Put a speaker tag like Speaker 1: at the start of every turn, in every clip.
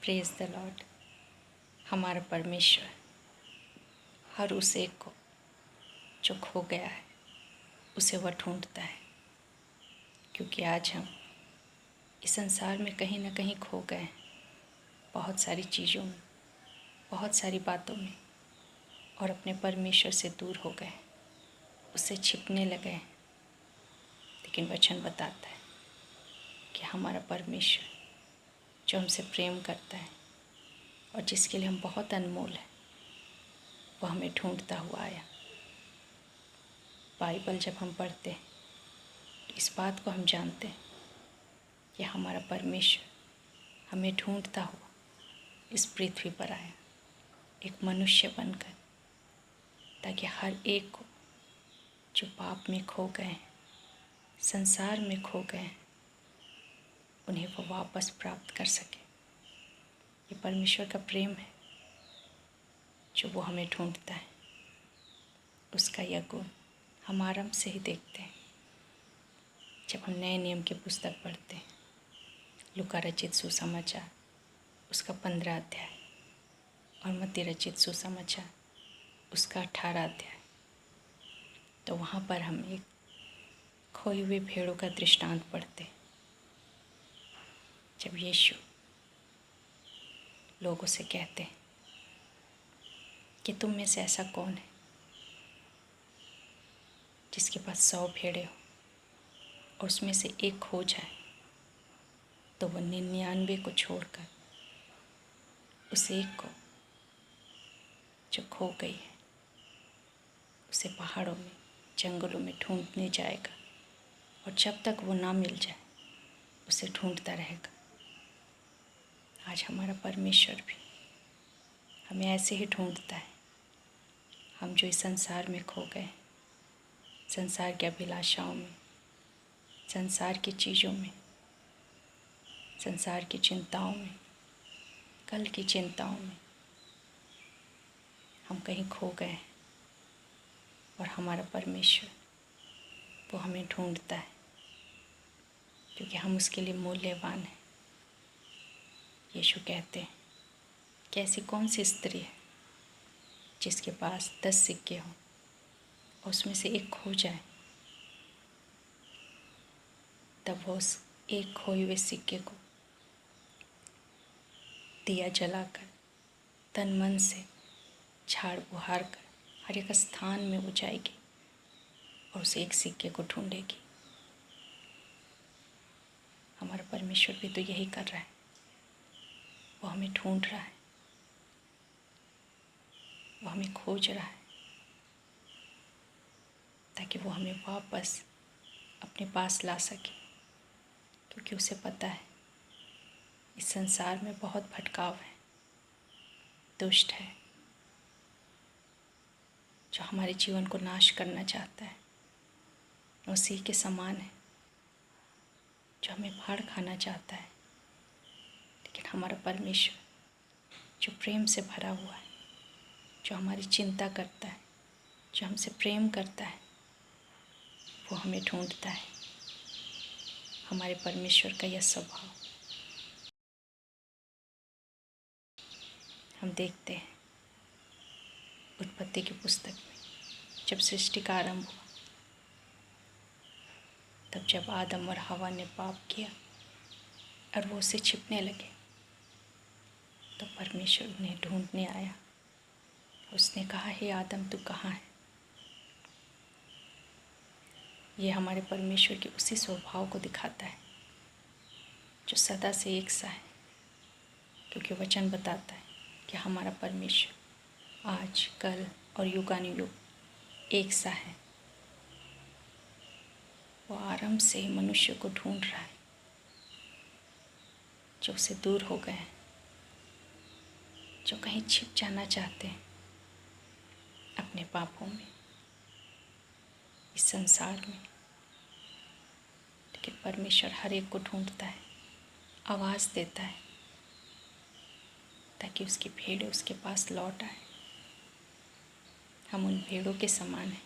Speaker 1: Praise the Lord. हमारा परमेश्वर हर उस एक को जो खो गया है उसे वह ढूंढता है, क्योंकि आज हम इस संसार में कहीं ना कहीं खो गए हैं, बहुत सारी चीज़ों में, बहुत सारी बातों में, और अपने परमेश्वर से दूर हो गए, उससे छिपने लगे हैं। लेकिन वचन बताता है कि हमारा परमेश्वर जो हमसे प्रेम करता है और जिसके लिए हम बहुत अनमोल हैं, वह हमें ढूंढता हुआ आया। बाइबल जब हम पढ़ते हैं तो इस बात को हम जानते हैं कि हमारा परमेश्वर हमें ढूंढता हुआ इस पृथ्वी पर आया, एक मनुष्य बनकर, ताकि हर एक को जो पाप में खो गए हैं, संसार में खो गए हैं, उन्हें वो वापस प्राप्त कर सके। ये परमेश्वर का प्रेम है जो वो हमें ढूंढता है। उसका यह गुण हम आरंभ से ही देखते हैं जब हम नए नियम की पुस्तक पढ़ते हैं। लूका रचित सुसमाचार उसका 15 अध्याय और मत्ती रचित सुसमाचार उसका 18 अध्याय, तो वहाँ पर हम एक खोई हुई भेड़ों का दृष्टांत पढ़ते हैं। जब यीशु लोगों से कहते हैं कि तुम में से ऐसा कौन है जिसके पास 100 भेड़ें हो और उसमें से एक खो जाए, तो वह 99 को छोड़कर उस एक को जो खो गई है उसे पहाड़ों में, जंगलों में ढूंढने जाएगा, और जब तक वो ना मिल जाए उसे ढूंढता रहेगा। आज हमारा परमेश्वर भी हमें ऐसे ही ढूंढता है। हम जो इस संसार में खो गए, संसार की अभिलाषाओं में, संसार की चीज़ों में, संसार की चिंताओं में, कल की चिंताओं में हम कहीं खो गए हैं, और हमारा परमेश्वर वो हमें ढूंढता है, क्योंकि हम उसके लिए मूल्यवान हैं। यीशु कहते हैं कि ऐसी कौन सी स्त्री है जिसके पास 10 सिक्के हों और उसमें से एक खो जाए, तब वो उस एक खोए हुए सिक्के को दिया जलाकर, तन मन से झाड़ बुहार कर हर एक स्थान में वो जाएगी और उस एक सिक्के को ढूंढेगी। हमारा परमेश्वर भी तो यही कर रहा है, वो हमें ढूंढ रहा है, वो हमें खोज रहा है, ताकि वो हमें वापस अपने पास ला सके। क्योंकि उसे पता है इस संसार में बहुत भटकाव है, दुष्ट है, जो हमारे जीवन को नाश करना चाहता है। उसी के समान है जो हमें फाड़ खाना चाहता है। लेकिन हमारा परमेश्वर जो प्रेम से भरा हुआ है, जो हमारी चिंता करता है, जो हमसे प्रेम करता है, वो हमें ढूंढता है। हमारे परमेश्वर का यह स्वभाव हम देखते हैं उत्पत्ति की पुस्तक में। जब सृष्टि का आरंभ हुआ, तब जब आदम और हवा ने पाप किया और वो उससे छिपने लगे, तो परमेश्वर उन्हें ढूंढने आया। उसने कहा, हे आदम तू कहाँ है? ये हमारे परमेश्वर के उसी स्वभाव को दिखाता है जो सदा से एक सा है। क्योंकि वचन बताता है कि हमारा परमेश्वर आज, कल और युगानुयुग एक सा है। वो आरंभ से ही मनुष्य को ढूंढ रहा है जो उससे दूर हो गए हैं, जो कहीं छिप जाना चाहते हैं अपने पापों में, इस संसार में। लेकिन परमेश्वर हर एक को ढूंढता है, आवाज़ देता है, ताकि उसकी भेड़ें उसके पास लौट आए। हम उन भेड़ों के समान हैं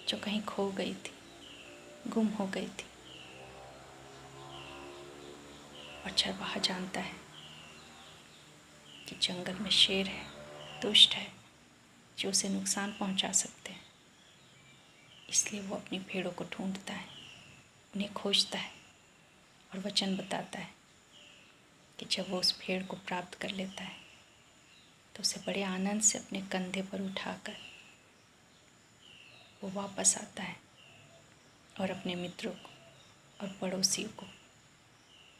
Speaker 1: जो कहीं खो गई थी, गुम हो गई थी, और चरवाहा जानता है कि जंगल में शेर है, दुष्ट है, जो उसे नुकसान पहुंचा सकते हैं। इसलिए वो अपनी भेड़ों को ढूंढता है, उन्हें खोजता है और वचन बताता है कि जब वो उस भेड़ को प्राप्त कर लेता है तो उसे बड़े आनंद से अपने कंधे पर उठाकर वो वापस आता है और अपने मित्रों को और पड़ोसियों को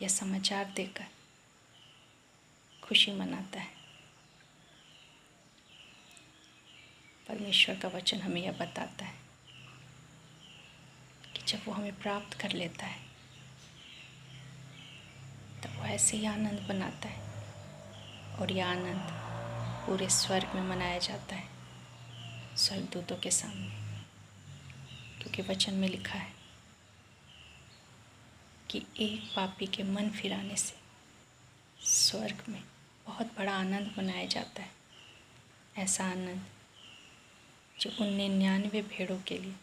Speaker 1: यह समाचार देकर खुशी मनाता है। परमेश्वर का वचन हमें यह बताता है कि जब वो हमें प्राप्त कर लेता है तब वो ऐसे ही आनंद मनाता है, और यह आनंद पूरे स्वर्ग में मनाया जाता है, स्वर्गदूतों के सामने। क्योंकि वचन में लिखा है कि एक पापी के मन फिराने से स्वर्ग में बहुत बड़ा आनंद मनाया जाता है। ऐसा आनंद जो उन 99 भेड़ों के लिए,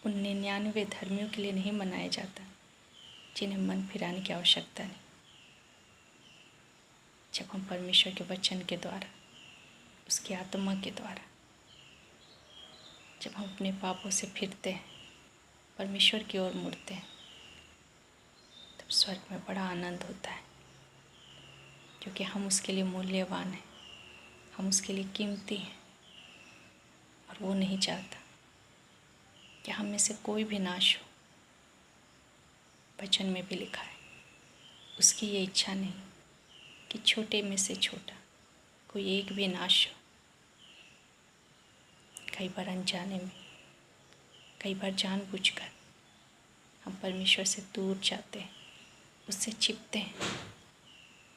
Speaker 1: उन 99 धर्मियों के लिए नहीं मनाया जाता जिन्हें मन फिराने की आवश्यकता नहीं। जब हम परमेश्वर के वचन के द्वारा, उसकी आत्मा के द्वारा जब हम अपने पापों से फिरते हैं, परमेश्वर की ओर मुड़ते हैं, तब स्वर्ग में बड़ा आनंद होता है। क्योंकि हम उसके लिए मूल्यवान हैं, हम उसके लिए कीमती हैं, और वो नहीं चाहता कि हम में से कोई भी नाश हो। वचन में भी लिखा है, उसकी ये इच्छा नहीं कि छोटे में से छोटा कोई एक भी नाश हो। कई बार अनजाने में, कई बार जानबूझकर हम परमेश्वर से दूर जाते हैं, उससे छिपते हैं,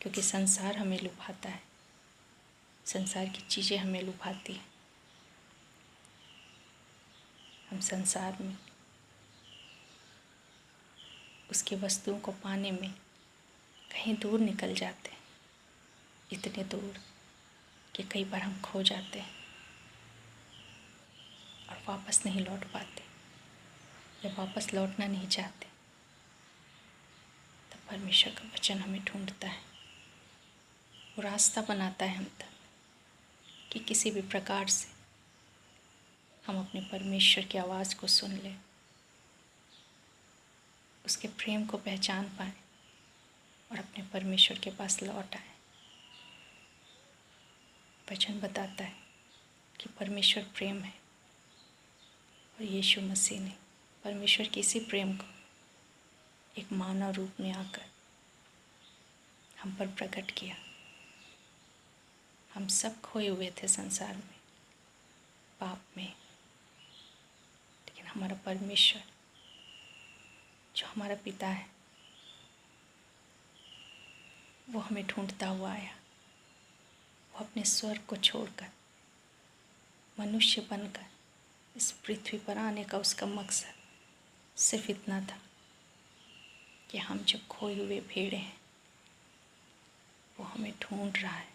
Speaker 1: क्योंकि संसार हमें लुभाता है, संसार की चीज़ें हमें लुभाती हैं। हम संसार में उसकी वस्तुओं को पाने में कहीं दूर निकल जाते हैं, इतने दूर कि कई बार हम खो जाते हैं और वापस नहीं लौट पाते, या वापस लौटना नहीं चाहते। तब परमेश्वर का वचन हमें ढूंढता है, वो रास्ता बनाता है हम तक कि किसी भी प्रकार से हम अपने परमेश्वर की आवाज़ को सुन लें, उसके प्रेम को पहचान पाएं और अपने परमेश्वर के पास लौट आए। वचन बताता है कि परमेश्वर प्रेम है, और यीशु मसीह ने परमेश्वर के इसी प्रेम को एक मानव रूप में आकर हम पर प्रकट किया। हम सब खोए हुए थे संसार में, पाप में, लेकिन हमारा परमेश्वर जो हमारा पिता है, वो हमें ढूंढता हुआ आया। वो अपने स्वर्ग को छोड़कर मनुष्य बनकर इस पृथ्वी पर आने का उसका मकसद सिर्फ इतना था कि हम जो खोए हुए भेड़े हैं, वो हमें ढूंढ रहा है,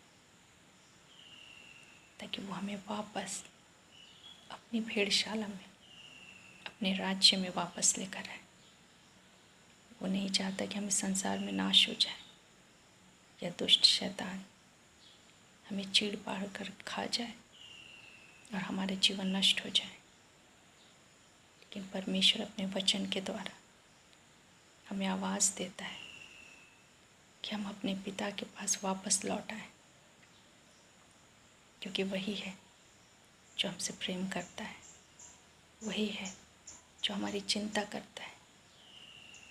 Speaker 1: ताकि वो हमें वापस अपनी भेड़शाला में, अपने राज्य में वापस लेकर आए। वो नहीं चाहता कि हम इस संसार में नाश हो जाए, या दुष्ट शैतान हमें चीड़ पाड़ कर खा जाए और हमारे जीवन नष्ट हो जाए। लेकिन परमेश्वर अपने वचन के द्वारा हमें आवाज़ देता है कि हम अपने पिता के पास वापस लौट आएं, क्योंकि वही है जो हमसे प्रेम करता है, वही है जो हमारी चिंता करता है,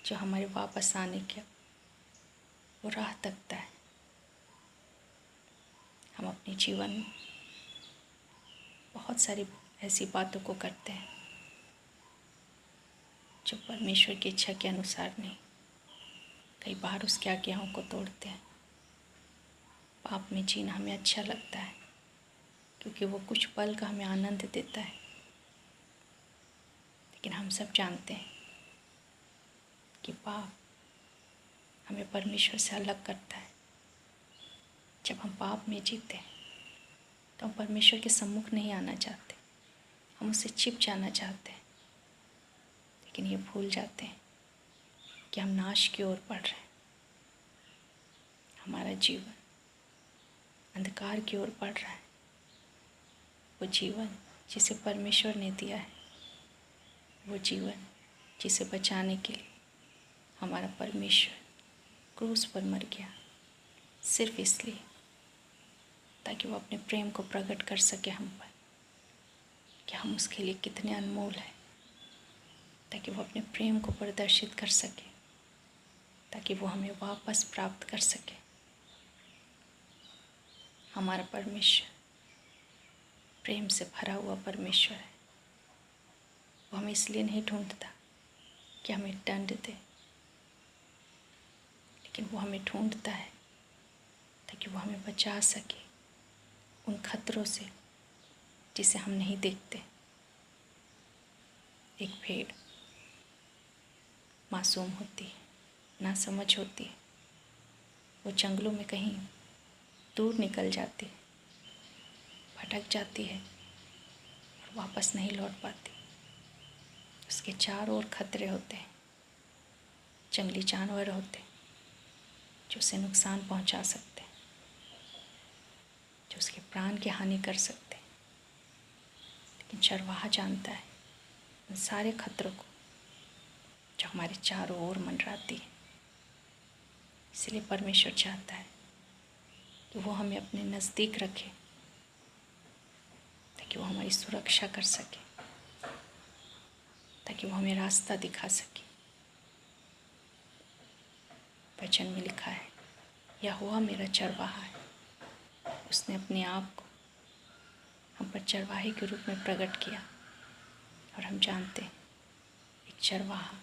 Speaker 1: जो हमारे वापस आने के वो राह तकता है। हम अपने जीवन में बहुत सारी ऐसी बातों को करते हैं जो परमेश्वर की इच्छा के अनुसार नहीं, कई बार उसकी आज्ञाओं को तोड़ते हैं। पाप में जीना हमें अच्छा लगता है, क्योंकि वो कुछ पल का हमें आनंद देता है। लेकिन हम सब जानते हैं कि पाप हमें परमेश्वर से अलग करता है। जब हम पाप में जीते हैं तो हम परमेश्वर के सम्मुख नहीं आना चाहते, हम उससे छिप जाना चाहते हैं। लेकिन ये भूल जाते हैं कि हम नाश की ओर बढ़ रहे हैं। हमारा जीवन अंधकार की ओर बढ़ रहा है, वो जीवन जिसे परमेश्वर ने दिया है, वो जीवन जिसे बचाने के लिए हमारा परमेश्वर क्रूस पर मर गया, सिर्फ इसलिए ताकि वो अपने प्रेम को प्रकट कर सके हम पर कि हम उसके लिए कितने अनमोल हैं, ताकि वो अपने प्रेम को प्रदर्शित कर सके, ताकि वो हमें वापस प्राप्त कर सके। हमारा परमेश्वर प्रेम से भरा हुआ परमेश्वर है। वो हमें इसलिए नहीं ढूंढता कि हमें दंड दे, लेकिन वो हमें ढूंढता है ताकि वो हमें बचा सके उन खतरों से जिसे हम नहीं देखते। एक भेड़ मासूम होती है, ना समझ होती है, वो जंगलों में कहीं दूर निकल जाती है, भटक जाती है और वापस नहीं लौट पाती। उसके चारों ओर खतरे होते हैं, जंगली जानवर होते हैं जो उसे नुकसान पहुंचा सकते हैं, जो उसके प्राण की हानि कर सकते हैं। लेकिन चरवाहा जानता है उन सारे खतरों को जो हमारे चारों ओर मंडराती है। इसलिए परमेश्वर चाहता है कि वो हमें अपने नज़दीक रखे ताकि वो हमारी सुरक्षा कर सके, ताकि वो हमें रास्ता दिखा सके। वचन में लिखा है, यहोवा मेरा चरवाहा है, उसने अपने आप को हम पर चरवाहे के रूप में प्रकट किया। और हम जानते हैं एक चरवाहा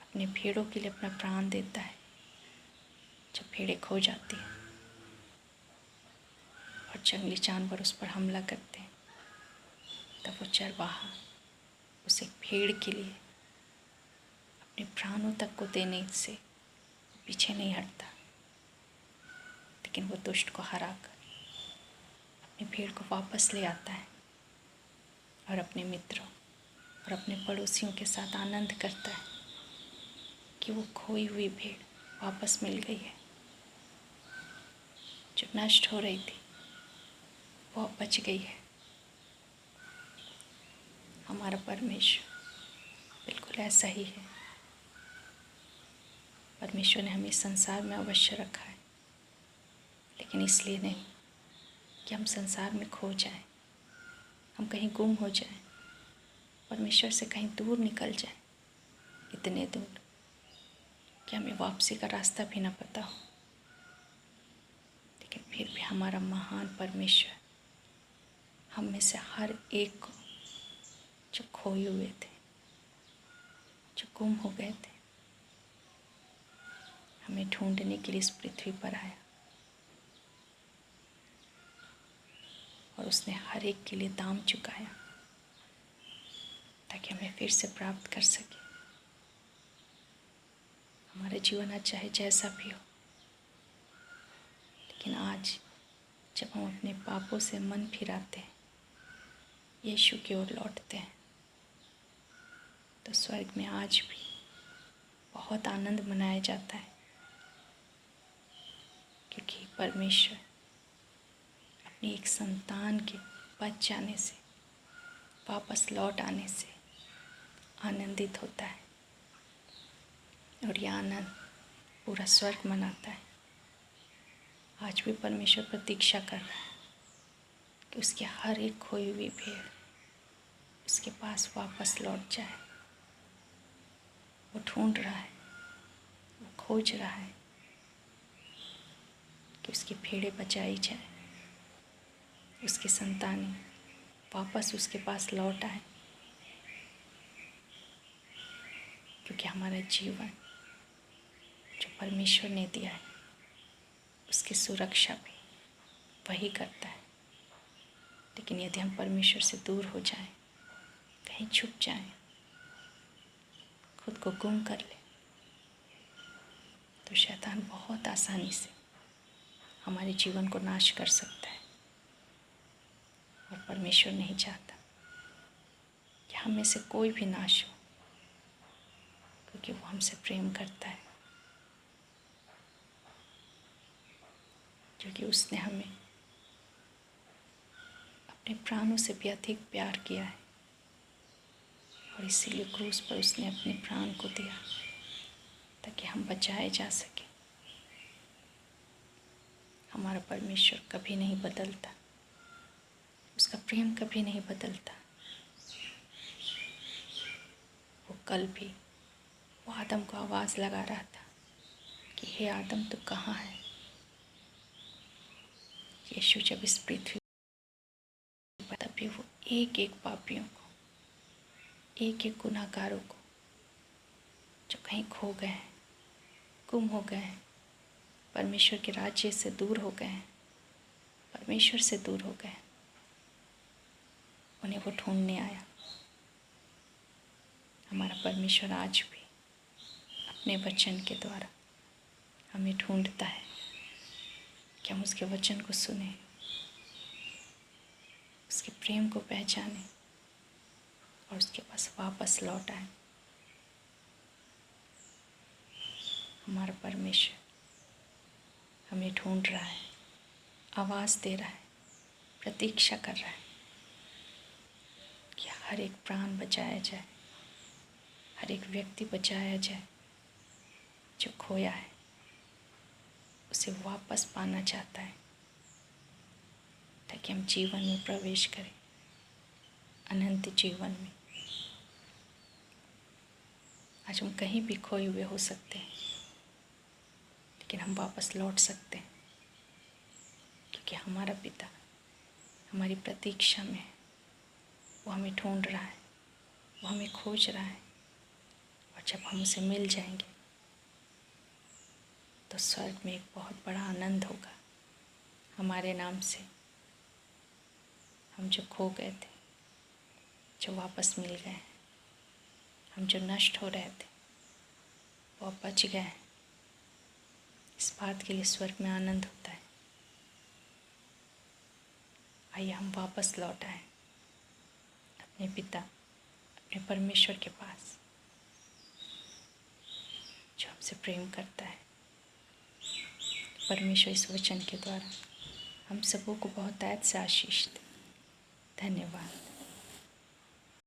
Speaker 1: अपने भेड़ों के लिए अपना प्राण देता है। जब भेड़ें खो जाती हैं और जंगली जानवर उस पर हमला करते हैं, तब वो चरवाहा उस एक भेड़ के लिए अपने प्राणों तक को देने से पीछे नहीं हटता, लेकिन वो दुष्ट को हराकर अपनी भेड़ को वापस ले आता है और अपने मित्रों और अपने पड़ोसियों के साथ आनंद करता है कि वो खोई हुई भेड़ वापस मिल गई है। जो नष्ट हो रही थी वो अब बच गई है। हमारा परमेश्वर बिल्कुल ऐसा ही है। परमेश्वर ने हमें इस संसार में अवश्य रखा है, लेकिन इसलिए नहीं कि हम संसार में खो जाएं, हम कहीं गुम हो जाएं, परमेश्वर से कहीं दूर निकल जाएं, इतने दूर कि हमें वापसी का रास्ता भी ना पता हो। लेकिन फिर भी हमारा महान परमेश्वर हम में से हर एक को, जो खोए हुए थे, जो गुम हो गए थे, हमें ढूंढने के लिए इस पृथ्वी पर आया और उसने हर एक के लिए दाम चुकाया ताकि हमें फिर से प्राप्त कर सके। हमारा जीवन आज चाहे जैसा भी हो, लेकिन आज जब हम अपने पापों से मन फिराते हैं, यीशु की ओर लौटते हैं, तो स्वर्ग में आज भी बहुत आनंद मनाया जाता है, क्योंकि परमेश्वर अपनी एक संतान के बच जाने से, वापस लौट आने से आनंदित होता है। और यह आनंद पूरा स्वर्ग मनाता है। आज भी परमेश्वर प्रतीक्षा कर रहा है कि उसकी हर एक खोई हुई भेड़ उसके पास वापस लौट जाए। वो ढूंढ रहा है, वो खोज रहा है कि उसकी भेड़ें बचाई जाए, उसकी संतानें वापस उसके पास लौट आए। क्योंकि हमारा जीवन जो परमेश्वर ने दिया है, उसकी सुरक्षा भी वही करता है। लेकिन यदि हम परमेश्वर से दूर हो जाएं, कहीं छुप जाएं, खुद को गुम कर ले, तो शैतान बहुत आसानी से हमारे जीवन को नाश कर सकता है। और परमेश्वर नहीं चाहता कि हम में से कोई भी नाश हो, क्योंकि वो हमसे प्रेम करता है, क्योंकि उसने हमें अपने प्राणों से भी अधिक प्यार किया है और इसीलिए क्रूस पर उसने अपने प्राण को दिया ताकि हम बचाए जा सकें। हमारा परमेश्वर कभी नहीं बदलता, उसका प्रेम कभी नहीं बदलता। वो कल भी वो आदम को आवाज़ लगा रहा था कि हे आदम तू कहाँ है। यीशु जब इस पृथ्वी पर, तभी वो एक एक पापियों को, एक एक गुनाहगारों को जो कहीं खो गए हैं, गुम हो गए हैं, परमेश्वर के राज्य से दूर हो गए हैं, परमेश्वर से दूर हो गए, उन्हें वो ढूंढने आया। हमारा परमेश्वर आज भी अपने वचन के द्वारा हमें ढूंढता है कि हम उसके वचन को सुने, उसके प्रेम को पहचाने और उसके पास वापस लौट आए। हमारा परमेश्वर हमें ढूंढ रहा है, आवाज़ दे रहा है, प्रतीक्षा कर रहा है कि हर एक प्राण बचाया जाए, हर एक व्यक्ति बचाया जाए जो खोया है, उसे वापस पाना चाहता है ताकि हम जीवन में प्रवेश करें, अनंत जीवन में। आज हम कहीं भी खोए हुए हो सकते हैं, लेकिन हम वापस लौट सकते हैं क्योंकि हमारा पिता हमारी प्रतीक्षा में है। वो हमें ढूंढ रहा है, वो हमें खोज रहा है और जब हम उसे मिल जाएंगे तो स्वर्ग में एक बहुत बड़ा आनंद होगा हमारे नाम से। हम जो खो गए थे, जो वापस मिल गए हैं, हम जो नष्ट हो रहे थे वो अब बच गए हैं। इस बात के लिए स्वर्ग में आनंद होता है। आइए हम वापस लौट आए अपने पिता, अपने परमेश्वर के पास जो हमसे प्रेम करता है। परमेश्वर इस वचन के द्वारा हम सबों को बहुत ऐत से आशीष दे। धन्यवाद।